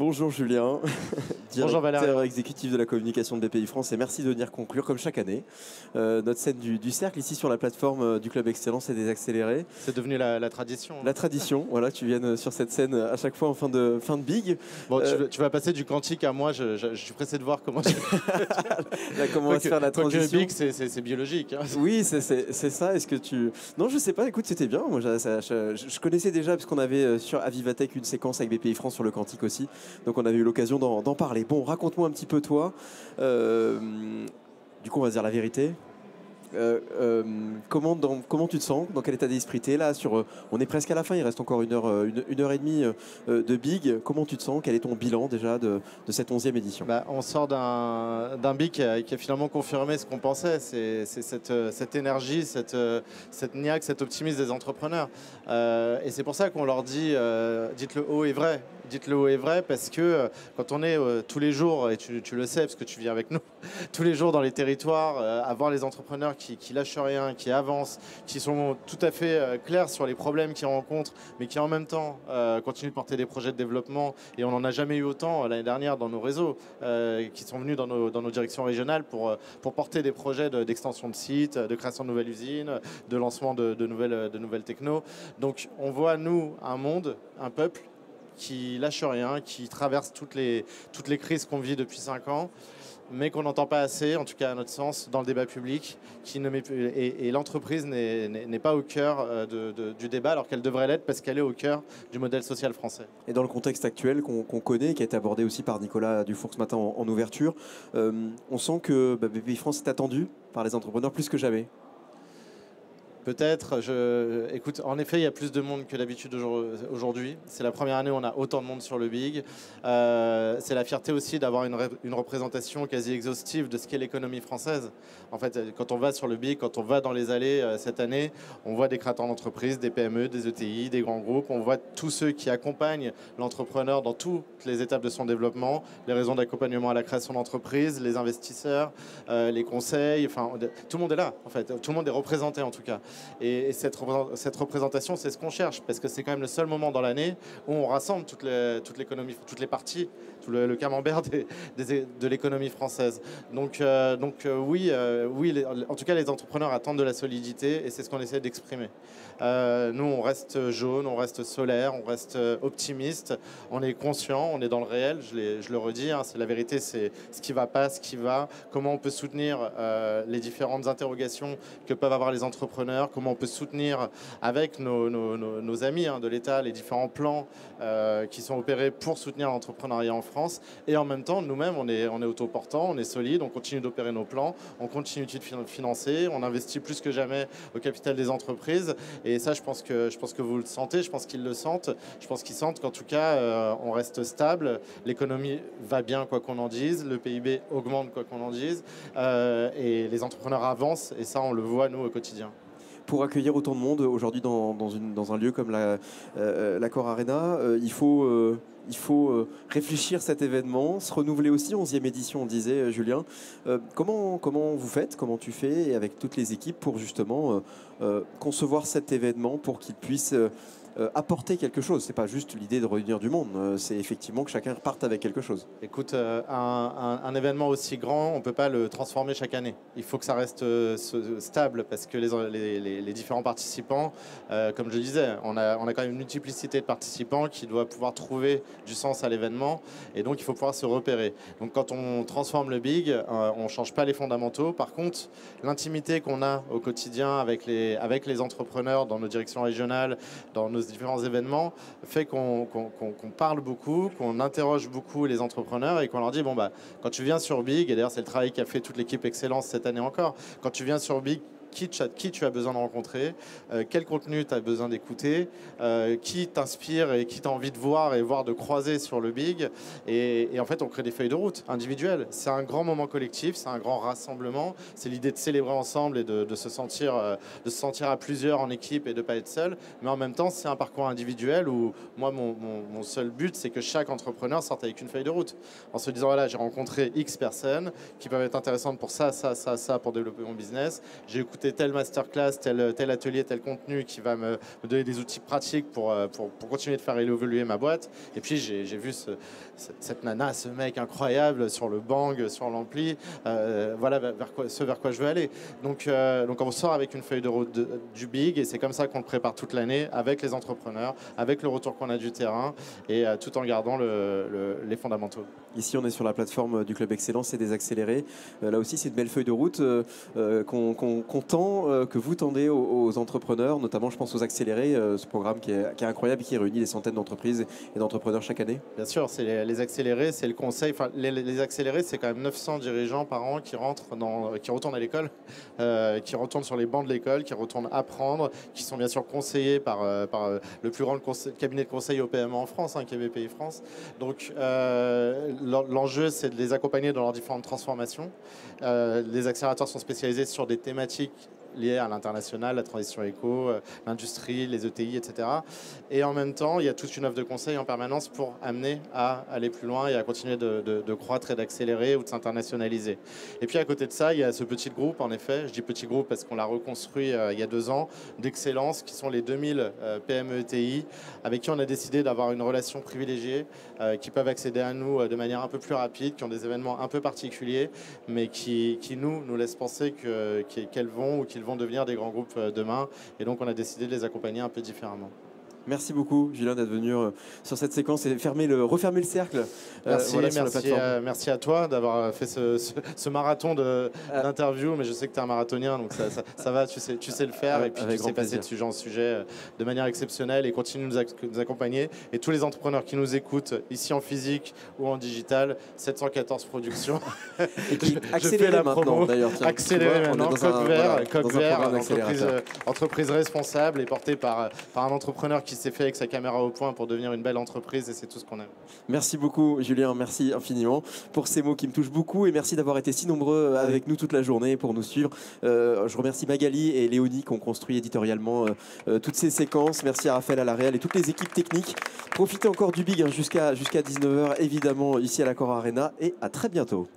Bonjour Julien, Bonjour Valérie. directeur exécutif de la communication de BPI France, et merci de venir conclure comme chaque année notre scène du cercle ici sur la plateforme du Club Excellence et des Accélérés. C'est devenu la tradition. La tradition, voilà, tu viennes sur cette scène à chaque fois en fin de Big. Bon, tu vas passer du quantique à moi, je suis pressé de voir comment Là, comment va se faire la transition. Big, c'est biologique. Hein. Oui, c'est ça. Est-ce que tu... Non, je sais pas, écoute, c'était bien. Moi, je connaissais déjà, parce qu'on avait sur Avivatech une séquence avec BPI France sur le quantique aussi. Donc on avait eu l'occasion d'en parler. Bon, raconte-moi un petit peu toi. Du coup, on va se dire la vérité. Comment tu te sens? Dans quel état d'esprit tu es là on est presque à la fin, il reste encore une heure et demie de Big. Comment tu te sens? Quel est ton bilan déjà de cette 11e édition? On sort d'un Big qui a finalement confirmé ce qu'on pensait. C'est cette énergie, cette niaque, cet optimisme des entrepreneurs. Et c'est pour ça qu'on leur dit dites-le haut et vrai. Dites-le haut et vrai parce que quand on est tous les jours, et tu le sais parce que tu viens avec nous, tous les jours dans les territoires, à voir les entrepreneurs qui lâchent rien, qui avancent, qui sont tout à fait clairs sur les problèmes qu'ils rencontrent, mais qui en même temps continuent de porter des projets de développement. Et on n'en a jamais eu autant l'année dernière dans nos réseaux, qui sont venus dans nos directions régionales pour porter des projets d'extension de sites, de création de nouvelles usines, de lancement de nouvelles technos. Donc on voit, nous, un monde, un peuple, qui lâche rien, qui traverse toutes les crises qu'on vit depuis 5 ans, mais qu'on n'entend pas assez, en tout cas à notre sens, dans le débat public, et l'entreprise n'est pas au cœur du débat, alors qu'elle devrait l'être, parce qu'elle est au cœur du modèle social français. Et dans le contexte actuel qu'on connaît, qui a été abordé aussi par Nicolas Dufour ce matin en ouverture, on sent que BPI France est attendu par les entrepreneurs plus que jamais. Peut-être. Écoute, en effet, il y a plus de monde que d'habitude aujourd'hui. C'est la première année où on a autant de monde sur le Big. C'est la fierté aussi d'avoir une représentation quasi exhaustive de ce qu'est l'économie française. En fait, quand on va sur le Big, quand on va dans les allées cette année, on voit des créateurs d'entreprises, des PME, des ETI, des grands groupes. On voit tous ceux qui accompagnent l'entrepreneur dans toutes les étapes de son développement, les raisons d'accompagnement à la création d'entreprise, les investisseurs, les conseils. Enfin, tout le monde est là, en fait. Tout le monde est représenté, en tout cas. Et cette représentation, c'est ce qu'on cherche, parce que c'est quand même le seul moment dans l'année où on rassemble toute l'économie, toutes les parties, tout le camembert de l'économie française. Donc oui, en tout cas, les entrepreneurs attendent de la solidité, et c'est ce qu'on essaie d'exprimer. Nous, on reste jaune, on reste solaire, on reste optimiste, on est conscient, on est dans le réel, je le redis, hein, c'est la vérité, c'est ce qui va pas, ce qui va, comment on peut soutenir les différentes interrogations que peuvent avoir les entrepreneurs, comment on peut soutenir avec nos amis de l'État les différents plans qui sont opérés pour soutenir l'entrepreneuriat en France. Et en même temps, nous-mêmes, on est autoportants, on est solide, on continue d'opérer nos plans, on continue de financer, on investit plus que jamais au capital des entreprises. Et ça, je pense que vous le sentez, je pense qu'ils le sentent. Je pense qu'ils sentent qu'en tout cas, on reste stable, l'économie va bien, quoi qu'on en dise, le PIB augmente, quoi qu'on en dise, et les entrepreneurs avancent, et ça, on le voit, nous, au quotidien. Pour accueillir autant de monde aujourd'hui dans un lieu comme l'Accor Arena, il faut réfléchir cet événement, se renouveler aussi. 11e édition, on disait, Julien. Comment vous faites, comment tu fais, et avec toutes les équipes, pour justement concevoir cet événement pour qu'il puisse apporter quelque chose? C'est pas juste l'idée de réunir du monde, c'est effectivement que chacun reparte avec quelque chose. Écoute, un événement aussi grand, on ne peut pas le transformer chaque année. Il faut que ça reste stable, parce que les différents participants, comme je disais, on a quand même une multiplicité de participants qui doivent pouvoir trouver du sens à l'événement, et donc il faut pouvoir se repérer. Donc quand on transforme le Big, on ne change pas les fondamentaux. Par contre, l'intimité qu'on a au quotidien avec les entrepreneurs dans nos directions régionales, dans nos différents événements, fait qu'on parle beaucoup, qu'on interroge beaucoup les entrepreneurs, et qu'on leur dit, bon, quand tu viens sur Big, et d'ailleurs c'est le travail qu'a fait toute l'équipe Excellence cette année encore, quand tu viens sur Big, qui tu as besoin de rencontrer, quel contenu tu as besoin d'écouter, qui t'inspire et qui tu as envie de voir de croiser sur le Big. Et en fait, on crée des feuilles de route individuelles. C'est un grand moment collectif, c'est un grand rassemblement. C'est l'idée de célébrer ensemble et de se sentir à plusieurs en équipe et de ne pas être seul. Mais en même temps, c'est un parcours individuel où moi, mon seul but, c'est que chaque entrepreneur sorte avec une feuille de route. En se disant, voilà, j'ai rencontré X personnes qui peuvent être intéressantes pour ça, pour développer mon business. J'ai écouté écouter telle masterclass, tel atelier, tel contenu qui va me donner des outils pratiques pour continuer de faire évoluer ma boîte. Et puis j'ai vu cette nana, ce mec incroyable sur le bang, sur l'ampli, voilà vers quoi je veux aller. Donc on sort avec une feuille de route du Big, et c'est comme ça qu'on le prépare toute l'année avec les entrepreneurs, avec le retour qu'on a du terrain, et tout en gardant les fondamentaux. Ici, on est sur la plateforme du Club Excellence et des accélérés. Là aussi, c'est une belle feuille de route qu'on tend, que vous tendez aux entrepreneurs, notamment, je pense, aux accélérés, ce programme qui est incroyable et qui réunit des centaines d'entreprises et d'entrepreneurs chaque année. Bien sûr, c'est les accélérés, c'est le conseil. Enfin, les accélérés, c'est quand même 900 dirigeants par an qui retournent à l'école, qui retournent sur les bancs de l'école, qui retournent apprendre, qui sont bien sûr conseillés par le plus grand cabinet de conseil au PME en France, qui est BPI France. Donc, l'enjeu, c'est de les accompagner dans leurs différentes transformations. Les accélérateurs sont spécialisés sur des thématiques liées à l'international, la transition éco, l'industrie, les ETI, etc. Et en même temps, il y a toute une offre de conseil en permanence pour amener à aller plus loin et à continuer de croître et d'accélérer ou de s'internationaliser. Et puis à côté de ça, il y a ce petit groupe, en effet, je dis petit groupe parce qu'on l'a reconstruit il y a 2 ans, d'excellence, qui sont les 2000 PME ETI, avec qui on a décidé d'avoir une relation privilégiée, qui peuvent accéder à nous de manière un peu plus rapide, qui ont des événements un peu particuliers, mais qui nous laissent penser qu'elles vont ou qu'ils vont devenir des grands groupes demain. Et donc, on a décidé de les accompagner un peu différemment. Merci beaucoup, Julien, d'être venu sur cette séquence et refermer le cercle. Merci, merci à toi d'avoir fait ce marathon d'interview, mais je sais que tu es un marathonien, donc ça va, tu sais le faire, et puis tu sais passer de sujet en sujet de manière exceptionnelle et continue de nous accompagner. Et tous les entrepreneurs qui nous écoutent, ici en physique ou en digital, 714 Productions. Et qui accélérez maintenant, d'ailleurs. Accélérez maintenant, Coq Vert, entreprise responsable et portée par un entrepreneur qui s'est fait avec sa caméra au point pour devenir une belle entreprise, et c'est tout ce qu'on aime. Merci beaucoup, Julien, merci infiniment pour ces mots qui me touchent beaucoup, et merci d'avoir été si nombreux avec nous toute la journée pour nous suivre. Je remercie Magali et Léonie qui ont construit éditorialement toutes ces séquences. Merci à Raphaël, à la réal et toutes les équipes techniques. Profitez encore du Big jusqu'à 19h, évidemment, ici à l'Accor Arena, et à très bientôt.